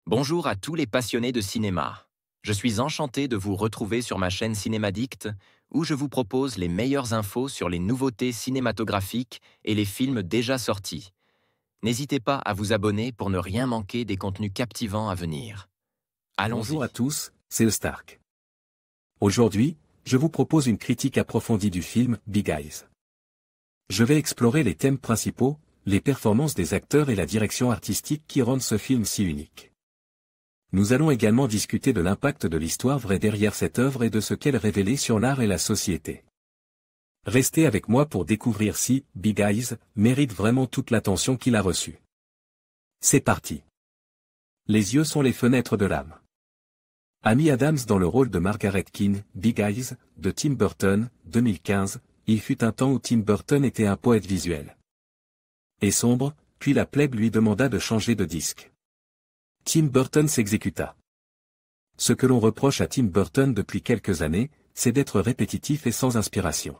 Bonjour à tous les passionnés de cinéma. Je suis enchanté de vous retrouver sur ma chaîne Cinémadicte, où je vous propose les meilleures infos sur les nouveautés cinématographiques et les films déjà sortis. N'hésitez pas à vous abonner pour ne rien manquer des contenus captivants à venir. Bonjour à Allons-y. tous, c'est Stark. Aujourd'hui, je vous propose une critique approfondie du film Big Eyes. Je vais explorer les thèmes principaux, les performances des acteurs et la direction artistique qui rendent ce film si unique. Nous allons également discuter de l'impact de l'histoire vraie derrière cette œuvre et de ce qu'elle révélait sur l'art et la société. Restez avec moi pour découvrir si Big Eyes mérite vraiment toute l'attention qu'il a reçue. C'est parti. Les yeux sont les fenêtres de l'âme. Amy Adams dans le rôle de Margaret Keane, Big Eyes, de Tim Burton, 2015, il fut un temps où Tim Burton était un poète visuel. Et sombre, puis la plèbe lui demanda de changer de disque. Tim Burton s'exécuta. Ce que l'on reproche à Tim Burton depuis quelques années, c'est d'être répétitif et sans inspiration.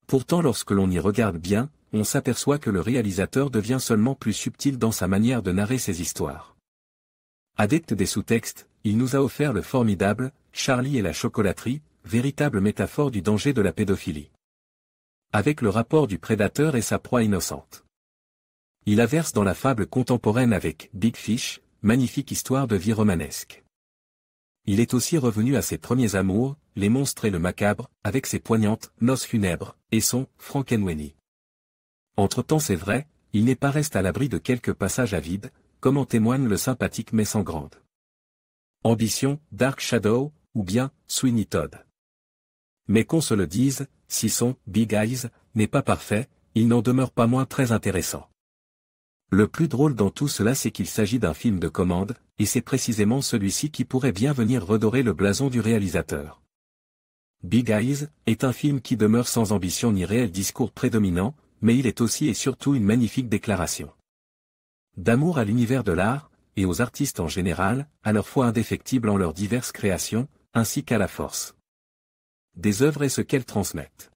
Pourtant lorsque l'on y regarde bien, on s'aperçoit que le réalisateur devient seulement plus subtil dans sa manière de narrer ses histoires. Adepte des sous-textes, il nous a offert le formidable « Charlie et la chocolaterie », véritable métaphore du danger de la pédophilie. Avec le rapport du prédateur et sa proie innocente. Il averse dans la fable contemporaine avec « Big Fish », magnifique histoire de vie romanesque. Il est aussi revenu à ses premiers amours, les monstres et le macabre, avec ses poignantes « Noces funèbres » et son « Frankenweenie ». Entre-temps c'est vrai, il n'est pas resté à l'abri de quelques passages à vide, comme en témoigne le sympathique mais sans grande ambition, Dark Shadow, ou bien Sweeney Todd. Mais qu'on se le dise, si son Big Eyes n'est pas parfait, il n'en demeure pas moins très intéressant. Le plus drôle dans tout cela c'est qu'il s'agit d'un film de commande, et c'est précisément celui-ci qui pourrait bien venir redorer le blason du réalisateur. Big Eyes est un film qui demeure sans ambition ni réel discours prédominant, mais il est aussi et surtout une magnifique déclaration d'amour à l'univers de l'art, et aux artistes en général, à leur foi indéfectibles en leurs diverses créations, ainsi qu'à la force des œuvres et ce qu'elles transmettent.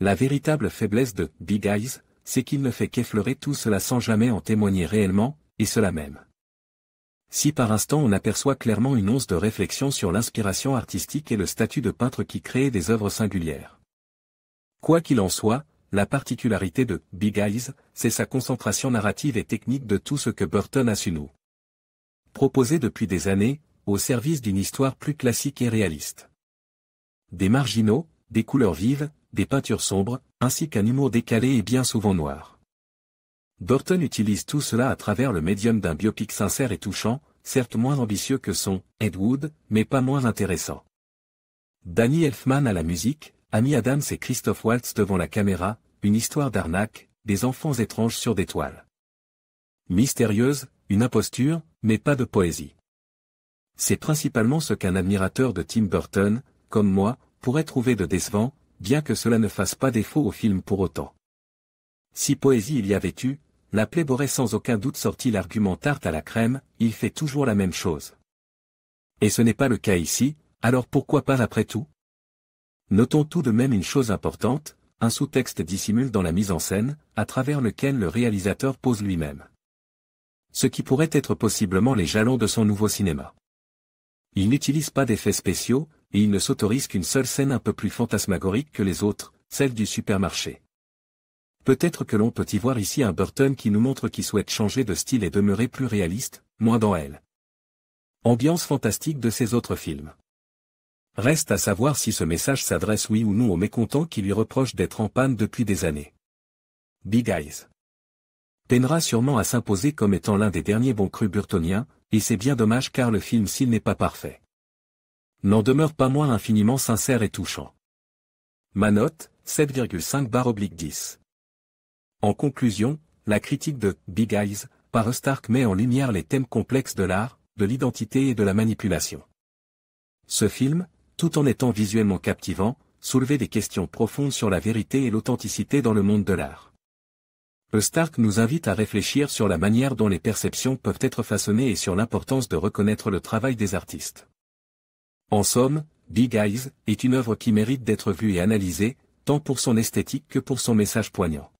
La véritable faiblesse de Big Eyes, c'est qu'il ne fait qu'effleurer tout cela sans jamais en témoigner réellement, et cela même. Si par instant on aperçoit clairement une once de réflexion sur l'inspiration artistique et le statut de peintre qui crée des œuvres singulières. Quoi qu'il en soit, la particularité de Big Eyes, c'est sa concentration narrative et technique de tout ce que Burton a su nous proposer depuis des années, au service d'une histoire plus classique et réaliste. Des marginaux, des couleurs vives, des peintures sombres, ainsi qu'un humour décalé et bien souvent noir. Burton utilise tout cela à travers le médium d'un biopic sincère et touchant, certes moins ambitieux que son Ed Wood, mais pas moins intéressant. Danny Elfman à la musique, Amy Adams et Christoph Waltz devant la caméra, une histoire d'arnaque, des enfants étranges sur des toiles mystérieuses, une imposture, mais pas de poésie. C'est principalement ce qu'un admirateur de Tim Burton, comme moi, pourrait trouver de décevant, bien que cela ne fasse pas défaut au film pour autant. Si poésie il y avait eu, la plèbe aurait sans aucun doute sorti l'argument tarte à la crème, il fait toujours la même chose. Et ce n'est pas le cas ici, alors pourquoi pas après tout? Notons tout de même une chose importante, un sous-texte dissimule dans la mise en scène, à travers lequel le réalisateur pose lui-même ce qui pourrait être possiblement les jalons de son nouveau cinéma. Il n'utilise pas d'effets spéciaux, et il ne s'autorise qu'une seule scène un peu plus fantasmagorique que les autres, celle du supermarché. Peut-être que l'on peut y voir ici un Burton qui nous montre qu'il souhaite changer de style et demeurer plus réaliste, moins dans elle ambiance fantastique de ses autres films. Reste à savoir si ce message s'adresse oui ou non aux mécontents qui lui reprochent d'être en panne depuis des années. Big Eyes peinera sûrement à s'imposer comme étant l'un des derniers bons crus burtoniens, et c'est bien dommage car le film s'il n'est pas parfait, n'en demeure pas moins infiniment sincère et touchant. Ma note, 7,5/10. En conclusion, la critique de Big Eyes, par Stark met en lumière les thèmes complexes de l'art, de l'identité et de la manipulation. Ce film, tout en étant visuellement captivant, soulevait des questions profondes sur la vérité et l'authenticité dans le monde de l'art. Stark nous invite à réfléchir sur la manière dont les perceptions peuvent être façonnées et sur l'importance de reconnaître le travail des artistes. En somme, Big Eyes est une œuvre qui mérite d'être vue et analysée, tant pour son esthétique que pour son message poignant.